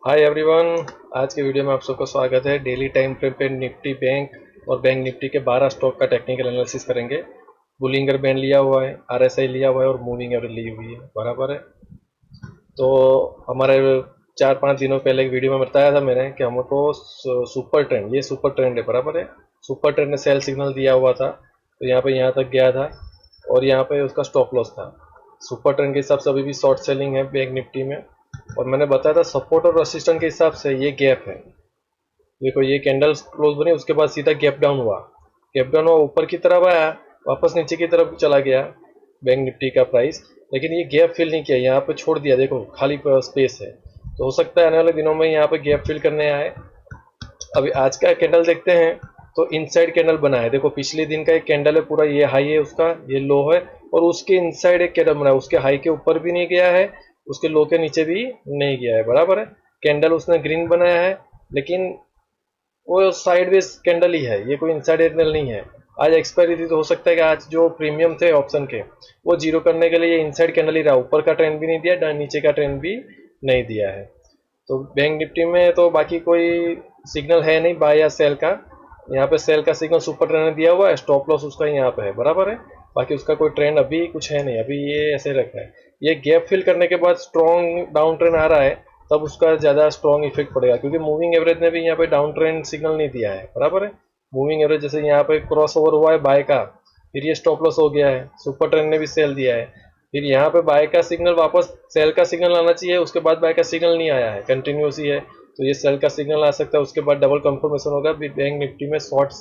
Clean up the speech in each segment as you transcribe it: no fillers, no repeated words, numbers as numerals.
Hi everyone. आज के video में आप सबका स्वागत है। डेली टाइम फ्रेम पे निफ्टी बैंक और बैंक निफ्टी के 12 स्टॉक का टेक्निकल एनालिसिस करेंगे। बुलिंगर बैंड लिया हुआ है, आरएसआई लिया हुआ है और मूविंग एवरेज ली हुई है, बराबर है। तो हमारे 4-5 दिनों पहले एक वीडियो में बताया था मैंने कि हमको सुपर ट्रेंड, ये सुपर ट्रेंड है, बराबर है। सुपर ट्रेंड ने सेल सिग्नल दिया हुआ था, तो यहाँ पे यहाँ तक गया था और यहाँ पे उसका स्टॉप लॉस था। सुपर ट्रेंड के हिसाब से अभी भी शॉर्ट सेलिंग है बैंक निफ्टी में। और मैंने बताया था सपोर्ट और रेसिस्टेंस के हिसाब से ये गैप है। देखो ये कैंडल क्लोज बनी, उसके बाद सीधा गैप डाउन हुआ। गैप डाउन हुआ, ऊपर की तरफ आया, वापस नीचे की तरफ चला गया बैंक निफ्टी का प्राइस, लेकिन ये गैप फिल नहीं किया, यहाँ पे छोड़ दिया। देखो खाली स्पेस है, तो हो सकता है आने वाले दिनों में यहाँ पे गैप फिल करने आए। अभी आज का कैंडल देखते हैं, तो इनसाइड कैंडल बना है। देखो पिछले दिन का एक कैंडल है पूरा, ये हाई है उसका, ये लो है, और उसके इनसाइड एक कैंडल बना है। उसके हाई के ऊपर भी नहीं गया है, उसके लो के नीचे भी नहीं गया है, बराबर है। कैंडल उसने ग्रीन बनाया है, लेकिन वो साइडवेज कैंडल ही है, ये कोई इनसाइड कैंडल नहीं है। आज एक्सपायरी थी, तो हो सकता है कि आज जो प्रीमियम थे ऑप्शन के, वो जीरो करने के लिए ये इनसाइड कैंडल ही रहा। ऊपर का ट्रेंड भी नहीं दिया, नीचे का ट्रेंड भी नहीं दिया है। तो बैंक निफ्टी में तो बाकी कोई सिग्नल है नहीं बाय या सेल का। यहाँ पे सेल का सिग्नल सुपर ट्रेंड ने दिया हुआ है, स्टॉप लॉस उसका यहाँ पे है, बराबर है। बाकी उसका कोई ट्रेंड अभी कुछ है नहीं, अभी ये ऐसे रखा है। ये गैप फिल करने के बाद स्ट्रॉन्ग डाउन ट्रेंड आ रहा है, तब उसका ज़्यादा स्ट्रॉन्ग इफेक्ट पड़ेगा, क्योंकि मूविंग एवरेज ने भी यहाँ पे डाउन ट्रेंड सिग्नल नहीं दिया है, बराबर है। मूविंग एवरेज जैसे यहाँ पे क्रॉस ओवर हुआ है बाय का, फिर ये स्टॉप लॉस हो गया है, सुपर ट्रेंड ने भी सेल दिया है, फिर यहाँ पे बाय का सिग्नल, वापस सेल का सिग्नल आना चाहिए, उसके बाद बाय का सिग्नल नहीं आया है, कंटिन्यूस ही है। तो ये सेल का सिग्नल आ सकता है, उसके बाद डबल कंफर्मेशन होगा, बैंक निफ्टी में शॉर्ट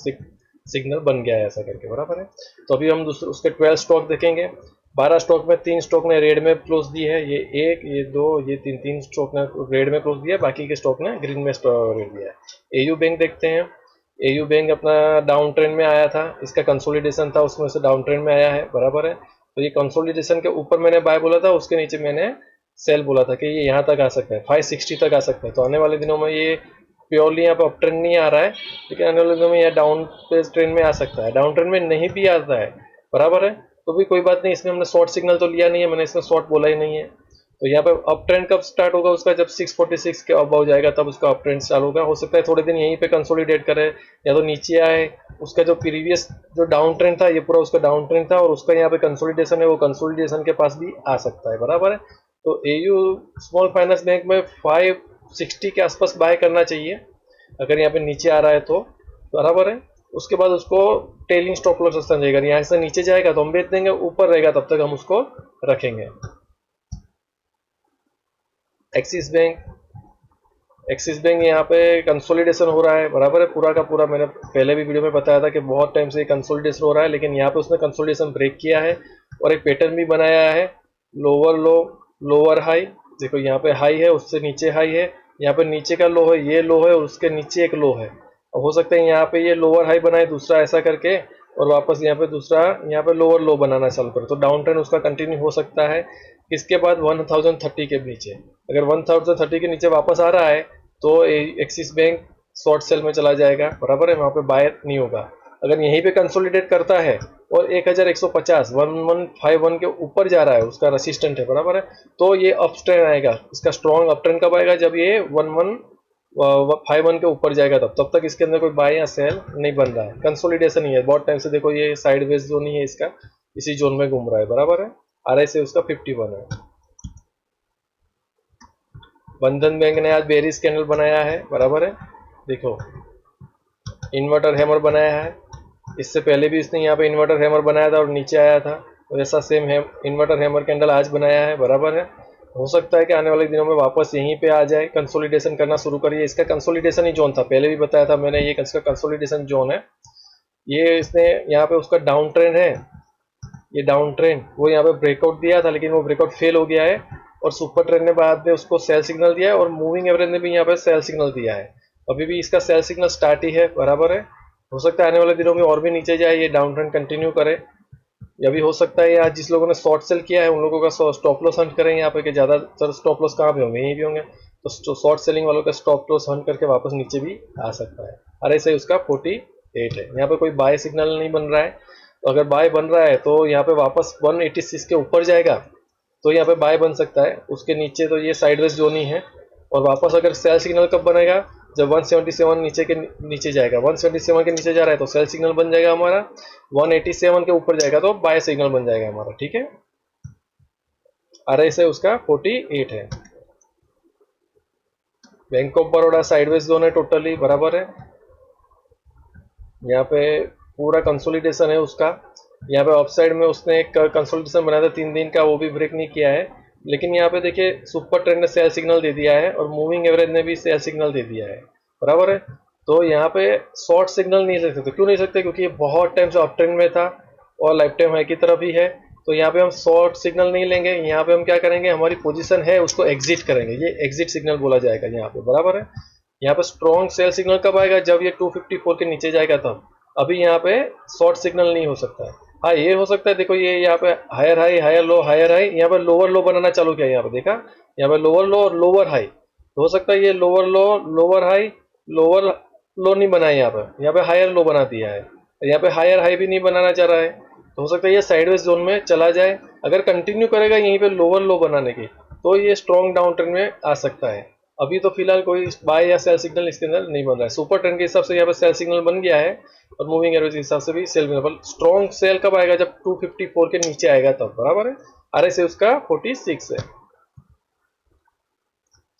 सिग्नल बन गया है ऐसा करके, बराबर है। तो अभी हम दूसरे उसके 12 स्टॉक देखेंगे। 12 स्टॉक में 3 स्टॉक ने रेड में क्लोज दी है, ये एक, ये दो, ये तीन, 3 स्टॉक ने रेड में क्लोज दिया, बाकी के स्टॉक ने ग्रीन में रेड दिया है। एयू बैंक देखते हैं। एयू बैंक अपना डाउन ट्रेंड में आया था, इसका कंसोलिडेशन था, उसमें से डाउन ट्रेंड में आया है, बराबर है। तो ये कंसोलिडेशन के ऊपर मैंने बाय बोला था, उसके नीचे मैंने सेल बोला था कि ये यहाँ तक आ सकता है, 560 तक आ सकता है। तो आने वाले दिनों में ये प्योरली यहाँ पे अप ट्रेंड नहीं आ रहा है, लेकिन आने वाले दिनों में यह डाउन ट्रेंड में आ सकता है। डाउन ट्रेंड में नहीं भी आता है, बराबर है, तो भी कोई बात नहीं, इसमें हमने शॉर्ट सिग्नल तो लिया नहीं है, मैंने इसमें शॉर्ट बोला ही नहीं है। तो यहाँ पे अप ट्रेंड कब स्टार्ट होगा उसका, जब 646 के अबव जाएगा तब उसका अप ट्रेंड स्टार्ट होगा। हो सकता है थोड़े दिन यहीं पे कंसोलिडेट करे, या तो नीचे आए। उसका जो प्रीवियस जो डाउन ट्रेंड था, ये पूरा उसका डाउन ट्रेंड था, और उसका यहाँ पे कंसोलिडेशन है, वो कंसोलिडेशन के पास भी आ सकता है, बराबर है। तो एयू स्मॉल फाइनेंस बैंक में 560 के आसपास बाय करना चाहिए, अगर यहाँ पे नीचे आ रहा है तो, बराबर है। उसके बाद उसको टेलिंग स्टॉप लॉस समझेगा, यहाँ से नीचे जाएगा तो हम बेच देंगे, ऊपर रहेगा तब तक हम उसको रखेंगे। Axis bank. एक्सिस बैंक यहाँ पे कंसोलिडेशन हो रहा है, बराबर है, पूरा का पूरा। मैंने पहले भी वीडियो में बताया था कि बहुत टाइम से कंसोलिडेशन हो रहा है, लेकिन यहाँ पे उसने कंसोलिडेशन ब्रेक किया है और एक पैटर्न भी बनाया है, लोअर लो, लोअर हाई। देखो यहाँ पे हाई है, उससे नीचे हाई है, यहाँ पे नीचे का लो है, ये लो है, और उसके नीचे एक लो है। और हो सकता है यहाँ पे ये लोअर हाई बनाए दूसरा ऐसा करके, और वापस यहाँ पे दूसरा, यहाँ पे लोअर लो बनाना चालू करे, तो डाउन ट्रेंड उसका कंटिन्यू हो सकता है। इसके बाद 1030 के नीचे, अगर 1030 के नीचे वापस आ रहा है, तो एक्सिस बैंक शॉर्ट सेल में चला जाएगा, बराबर है, वहां पे बाय नहीं होगा। अगर यहीं पे कंसोलिडेट करता है और 1150 1151 के ऊपर जा रहा है, उसका रेसिस्टेंट है, बराबर है, तो ये अप ट्रेंड आएगा। इसका स्ट्रॉन्ग अप ट्रेंड कब आएगा, जब ये 1151 के ऊपर जाएगा, तब तक इसके अंदर कोई बाय या सेल नहीं बन रहा है, कंसोलिडेशन ही है बहुत टाइम से। देखो ये साइडवेज जोन ही है इसका, इसी जोन में घूम रहा है, बराबर है। आरआई से उसका 51 है। बंधन बैंक ने आज बेरिस कैंडल बनाया है, बराबर है। देखो इन्वर्टर हैमर बनाया है, इससे पहले भी इसने यहाँ पे इन्वर्टर हैमर बनाया था और नीचे आया था, तो ऐसा सेम है इन्वर्टर हैमर कैंडल आज बनाया है, बराबर है। हो सकता है कि आने वाले दिनों में वापस यहीं पे आ जाए, कंसोलिडेशन करना शुरू करिए। इसका कंसोलिडेशन ही जोन था, पहले भी बताया था मैंने, ये इसका कंसोलिडेशन जोन है। ये इसने यहाँ पे उसका डाउन ट्रेंड है, ये डाउन ट्रेंड वो यहाँ पे ब्रेकआउट दिया था, लेकिन वो ब्रेकआउट फेल हो गया है, और सुपर ट्रेंड ने बाद में उसको सेल सिग्नल दिया है, और मूविंग एवरेज ने भी यहाँ पे सेल सिग्नल दिया है। अभी भी इसका सेल सिग्नल स्टार्ट ही है, बराबर है। हो सकता है आने वाले दिनों में और भी नीचे जाए, ये डाउन ट्रेंड कंटिन्यू करे, या भी हो सकता है आज जिस लोगों ने शॉर्ट सेल किया है उन लोगों का स्टॉप लॉस हंट करें यहाँ पे, कि ज़्यादातर स्टॉप लॉस कहाँ पे होंगे, यहीं भी होंगे, तो शॉर्ट सेलिंग वालों का स्टॉप लॉस हंट करके वापस नीचे भी आ सकता है। अरे से उसका 48 है, यहाँ पे कोई बाय सिग्नल नहीं बन रहा है, तो अगर बाय बन रहा है तो यहाँ पे वापस 186 के ऊपर जाएगा, तो यहाँ पे बाय बन सकता है। उसके नीचे तो ये साइडवेज जोन ही है, और वापस अगर सेल सिग्नल कब बनेगा, जब 177 नीचे के नीचे जाएगा, 177 के नीचे जा रहा है तो सेल सिग्नल बन जाएगा हमारा, 187 के ऊपर जाएगा तो बाय सिग्नल बन जाएगा हमारा। ठीक है, RSI उसका 48 है। Bank of Baroda sideways zone है टोटली, बराबर है। यहाँ पे पूरा कंसोलिडेशन है उसका। यहाँ पे ऑफसाइड में उसने एक कंसोलिडेशन बनाया था 3 दिन का, वो भी ब्रेक नहीं किया है। लेकिन यहाँ पे देखिए सुपर ट्रेंड ने सेल सिग्नल दे दिया है और मूविंग एवरेज ने भी सेल सिग्नल दे दिया है, बराबर है। तो यहाँ पे शॉर्ट सिग्नल नहीं ले सकते। क्यों नहीं सकते? क्योंकि ये बहुत टाइम से अप ट्रेंड में था और लाइफ टाइम हाई की तरफ ही है। तो यहाँ पे हम शॉर्ट सिग्नल नहीं लेंगे। यहाँ पे हम क्या करेंगे, हमारी पोजीशन है उसको एग्जिट करेंगे, ये एग्जिट सिग्नल बोला जाएगा यहाँ पे, बराबर है। यहाँ पे स्ट्रॉन्ग सेल सिग्नल कब आएगा, जब ये 254 के नीचे जाएगा तब। अभी यहाँ पे शॉर्ट सिग्नल नहीं हो सकता है। हाँ ये हो सकता है, देखो ये यहाँ पे higher high higher low higher high, यहाँ पे लोअर लो बनाना चालू किया, यहाँ पे देखा, यहाँ पे लोअर लो और लोअर हाई। तो हो सकता है ये लोअर लो लोअर हाई लोअर लो नहीं बनाया, यहाँ पे हायर लो बना दिया है। यहाँ पे हायर हाई भी नहीं बनाना चाह रहा है, तो हो सकता है ये साइडवेज जोन में चला जाए। अगर कंटिन्यू करेगा यहीं पे लोअर लो बनाने की, तो ये स्ट्रॉन्ग डाउन ट्रेंड में आ सकता है। अभी तो फिलहाल कोई बाय या सेल सिग्नल इसके अंदर नहीं बन रहा है। सुपर ट्रेंड के हिसाब से यहाँ पे सेल सिग्नल बन गया है और मूविंग एवरेज के हिसाब से भी सेल सिग्नल। स्ट्रॉन्ग सेल कब आएगा, जब 254 के नीचे आएगा तब, बराबर है। RSI उसका 46 है।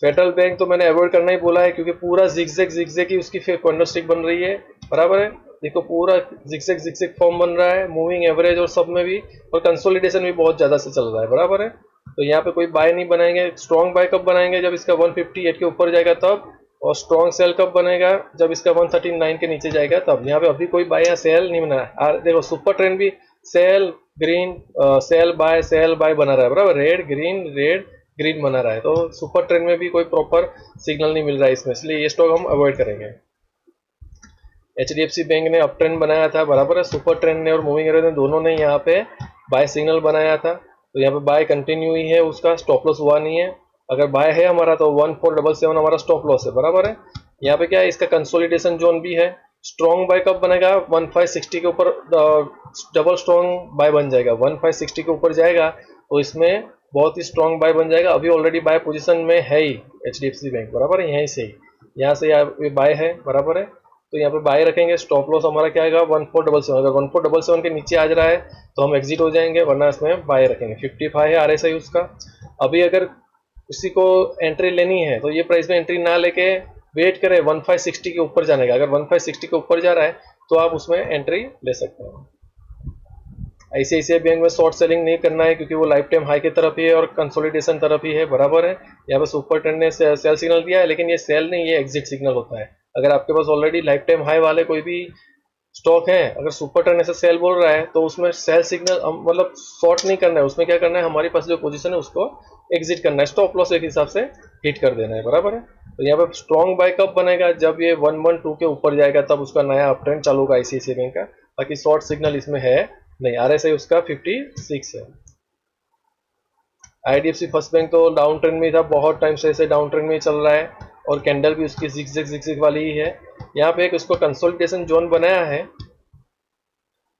फेडरल बैंक तो मैंने अवॉइड करना ही बोला है, क्योंकि पूरा जिगजैग की उसकी कैंडलस्टिक बन रही है, बराबर है। देखो पूरा जिगजैग फॉर्म बन रहा है मूविंग एवरेज और सब में भी, और कंसोलिडेशन भी बहुत ज्यादा से चल रहा है, बराबर है। तो यहाँ पे कोई बाय नहीं बनाएंगे। स्ट्रॉन्ग बाय कब बनाएंगे, जब इसका 158 के ऊपर जाएगा तब। और स्ट्रॉन्ग सेल कब बनेगा, जब इसका 139 के नीचे जाएगा तब। यहाँ पे अभी कोई बाय या सेल नहीं बना है। देखो सुपर ट्रेंड भी सेल ग्रीन सेल बाय बना रहा है, बराबर, रेड ग्रीन बना रहा है। तो सुपर ट्रेंड में भी कोई प्रॉपर सिग्नल नहीं मिल रहा है इसमें, इसलिए ये स्टॉक हम अवॉइड करेंगे। HDFC बैंक ने अप ट्रेंड बनाया था, बराबर है। सुपर ट्रेंड ने और मूविंग एवरेज ने दोनों ने यहाँ पे बाय सिग्नल बनाया था, तो यहाँ पे बाय कंटिन्यू ही है, उसका स्टॉप लॉस हुआ नहीं है। अगर बाय है हमारा तो 1477 हमारा स्टॉप लॉस है, बराबर है। यहाँ पे क्या है, इसका कंसोलिडेशन जोन भी है। स्ट्रॉन्ग बाय कब बनेगा, 1560 के ऊपर डबल स्ट्रॉन्ग बाय बन जाएगा। 1560 के ऊपर जाएगा तो इसमें बहुत ही स्ट्रॉन्ग बाय बन जाएगा। अभी ऑलरेडी बाय पोजीशन में है ही HDFC बैंक, बराबर है। यहीं से ही यहाँ से यहाँ बाय है, बराबर है। तो यहाँ पे बाय रखेंगे। स्टॉप लॉस हमारा क्या आएगा, 1477। अगर 1477 के नीचे आ रहा है तो हम एग्जिट हो जाएंगे, वरना इसमें बाय रखेंगे। 55 है RSI उसका। अभी अगर किसी को एंट्री लेनी है तो ये प्राइस में एंट्री ना लेके वेट करें 1560 के ऊपर जाने का। अगर 1560 के ऊपर जा रहा है तो आप उसमें एंट्री ले सकते हैं। ICICI बैंक में शॉर्ट सेलिंग नहीं करना है, क्योंकि वो लाइफ टाइम हाई की तरफ ही है और कंसोलिडेशन तरफ ही है, बराबर है। यहाँ पे सुपर ट्रेंड ने सेल सिग्नल दिया है, लेकिन ये सेल नहीं, ये एग्जिट सिग्नल होता है। अगर आपके पास ऑलरेडी लाइफ टाइम हाई वाले कोई भी स्टॉक है, अगर सुपर ट्रेंड ऐसे सेल बोल रहा है तो उसमें सेल सिग्नल मतलब शॉर्ट नहीं करना है। उसमें क्या करना है, हमारे पास जो पोजीशन है उसको एग्जिट करना है, स्टॉप लॉस एक हिसाब से हिट कर देना है, बराबर है। तो यहाँ पे स्ट्रॉन्ग बाय कब बनेगा, जब ये 112 के ऊपर जाएगा तब उसका नया अप ट्रेंड चालू होगा ICICI बैंक का। बाकी शॉर्ट सिग्नल इसमें है नहीं। RSI उसका 56 है। IDFC फर्स्ट बैंक तो डाउन ट्रेंड में ही था, बहुत टाइम से ऐसे डाउन ट्रेंड में ही चल रहा है, और कैंडल भी उसकी जिगजैग वाली ही है। यहाँ पे एक उसको कंसोलिडेशन जोन बनाया है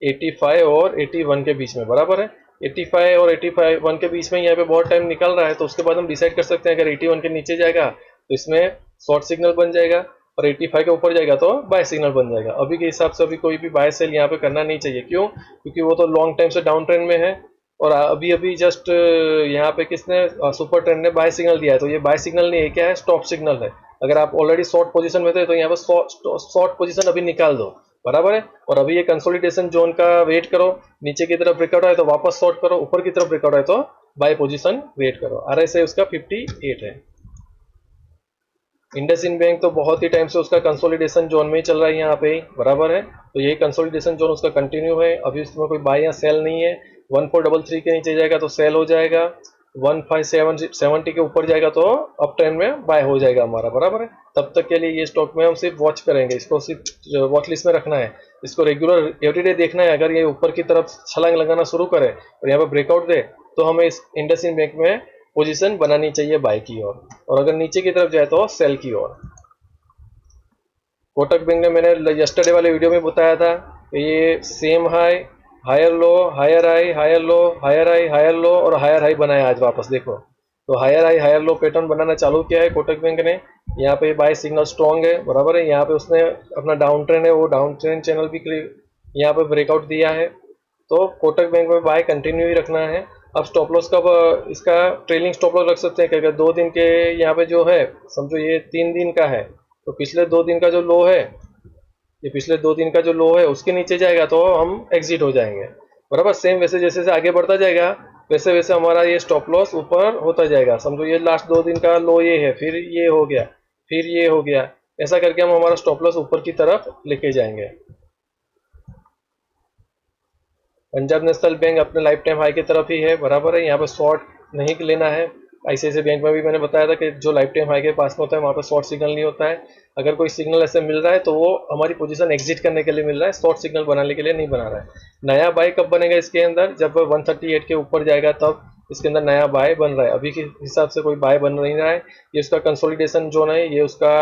85 और 81 के बीच में, बराबर है। 85 और 81 के बीच में यहाँ पे बहुत टाइम निकल रहा है, तो उसके बाद हम डिसाइड कर सकते हैं अगर 81 के नीचे जाएगा तो इसमें शॉर्ट सिग्नल बन जाएगा, और 85 के ऊपर जाएगा तो बाय सिग्नल बन जाएगा। अभी के हिसाब से अभी कोई भी बाय सेल यहाँ पे करना नहीं चाहिए। क्यों? क्योंकि वो तो लॉन्ग टाइम से डाउन ट्रेंड में है, और अभी अभी जस्ट यहाँ पे किसने, सुपर ट्रेंड ने बाय सिग्नल दिया है। तो ये बाय सिग्नल नहीं है, क्या है, स्टॉप सिग्नल है। अगर आप ऑलरेडी शॉर्ट पोजीशन में थे तो यहाँ पे शॉर्ट पोजीशन अभी निकाल दो, बराबर है। और अभी ये कंसोलिडेशन जोन का वेट करो, नीचे की तरफ ब्रेकआउट आए तो वापस शॉर्ट करो, ऊपर की तरफ ब्रेकआउट आए तो बाय पोजीशन वेट करो। RSI उसका 58 है। इंडसइंड बैंक तो बहुत ही टाइम से उसका कंसोलिडेशन जोन में ही चल रहा है यहाँ पे ही, बराबर है। तो यही कंसोलिडेशन जोन उसका कंटिन्यू है। अभी उसमें कोई बाय या सेल नहीं है। 1433 के नीचे जाएगा तो सेल हो जाएगा, 1570 के ऊपर जाएगा तो अप ट्रेंड में बाय हो जाएगा हमारा, बराबर है। तब तक के लिए ये स्टॉक में हम सिर्फ वॉच करेंगे, इसको सिर्फ वॉच लिस्ट में रखना है, इसको रेगुलर एवरीडे देखना है। अगर ये ऊपर की तरफ छलांग लगाना शुरू करे और यहाँ पे ब्रेकआउट दे तो हमें इस इंडसइंड बैंक में पोजीशन बनानी चाहिए बाय की ओर, और अगर नीचे की तरफ जाए तो सेल की ओर। कोटक बैंक ने मैंने यस्टरडे वाले वीडियो में बताया था कि ये same high higher low higher high higher low higher high higher low और हायर हाई बनाया आज वापस। देखो तो higher high higher low pattern बनाना चालू किया है कोटक बैंक ने। यहाँ पे बाय सिग्नल स्ट्रॉन्ग है, बराबर है। यहाँ पे उसने अपना डाउन ट्रेंड है वो डाउन ट्रेंड चैनल भी यहाँ पे ब्रेकआउट दिया है, तो कोटक बैंक में बाय कंटिन्यू ही रखना है। अब स्टॉप लॉस का इसका ट्रेलिंग स्टॉप लॉस रख सकते हैं, क्योंकि 2 दिन के यहाँ पे जो है, समझो ये 3 दिन का है, तो पिछले 2 दिन का जो लो है, ये पिछले 2 दिन का जो लो है उसके नीचे जाएगा तो हम एग्जिट हो जाएंगे, बराबर। सेम वैसे जैसे जैसे आगे बढ़ता जाएगा वैसे वैसे हमारा ये स्टॉप लॉस ऊपर होता जाएगा। समझो ये लास्ट 2 दिन का लो ये है, फिर ये हो गया, फिर ये हो गया, ऐसा करके हम हमारा स्टॉप लॉस ऊपर की तरफ लेके जाएंगे। पंजाब नेशनल बैंक अपने लाइफ टाइम हाई की तरफ ही है, बराबर है। यहाँ पे शॉर्ट नहीं लेना है। आईसीआईसीआई बैंक में भी मैंने बताया था कि जो लाइफ टाइम हाई के पास में होता है वहाँ पे शॉर्ट सिग्नल नहीं होता है। अगर कोई सिग्नल ऐसे मिल रहा है तो वो हमारी पोजीशन एग्जिट करने के लिए मिल रहा है, शॉर्ट सिग्नल बनाने के लिए नहीं बना रहा है। नया बाय कब बनेगा इसके अंदर, जब 138 के ऊपर जाएगा तब इसके अंदर नया बाय बन रहा है। अभी के हिसाब से कोई बाय बन नहीं रहा है। ये उसका कंसोलिडेशन जोन है, ये उसका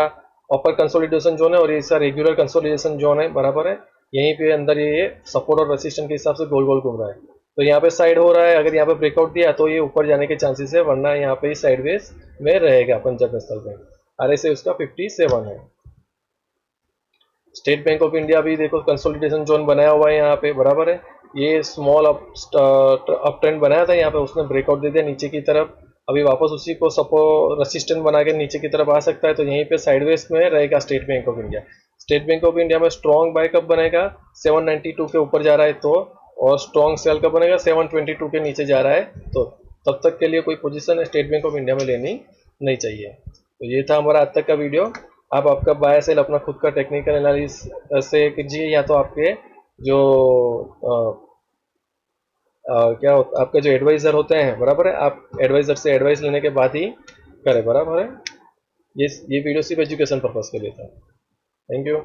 अपर कंसोलिडेशन जोन है और ये इसका रेगुलर कंसोलिडेशन जोन है, बराबर है। यहीं पे अंदर ये सपोर्ट और रेसिस्टेंस के हिसाब से गोल गोल घूम रहा है। तो यहाँ पे साइड हो रहा है, अगर यहाँ पे ब्रेकआउट दिया तो ये ऊपर जाने के चांसेस है, वरना यहाँ पे साइडवेज में रहेगा पंजाब नेशनल बैंक। RSI उसका 57 है। स्टेट बैंक ऑफ इंडिया भी देखो कंसोलिडेशन जोन बनाया हुआ है यहाँ पे, बराबर है। ये स्मॉल अप ट्रेंड बनाया था, यहाँ पे उसने ब्रेकआउट दे दिया नीचे की तरफ। अभी वापस उसी को सपोर्ट रेसिस्टेंट बना के नीचे की तरफ आ सकता है, तो यहीं पे साइडवेज में रहेगा state bank of India. State bank of India में स्ट्रॉन्ग बाय कब बनेगा, 792 के ऊपर जा रहा है तो, और स्ट्रॉन्ग सेल कब बनेगा 722 के नीचे जा रहा है तो। तब तक के लिए कोई position state bank of India में लेनी नहीं चाहिए। तो ये था हमारा आज तक का वीडियो। आप आपका बाय सेल अपना खुद का टेक्निकल एनालिसिस से कीजिए, या तो आपके जो क्या होता आपके जो एडवाइज़र होते हैं, बराबर है, आप एडवाइज़र से एडवाइस लेने के बाद ही करें, बराबर है। ये वीडियो सिर्फ एजुकेशन पर्पज़ के लिए था। Thank you.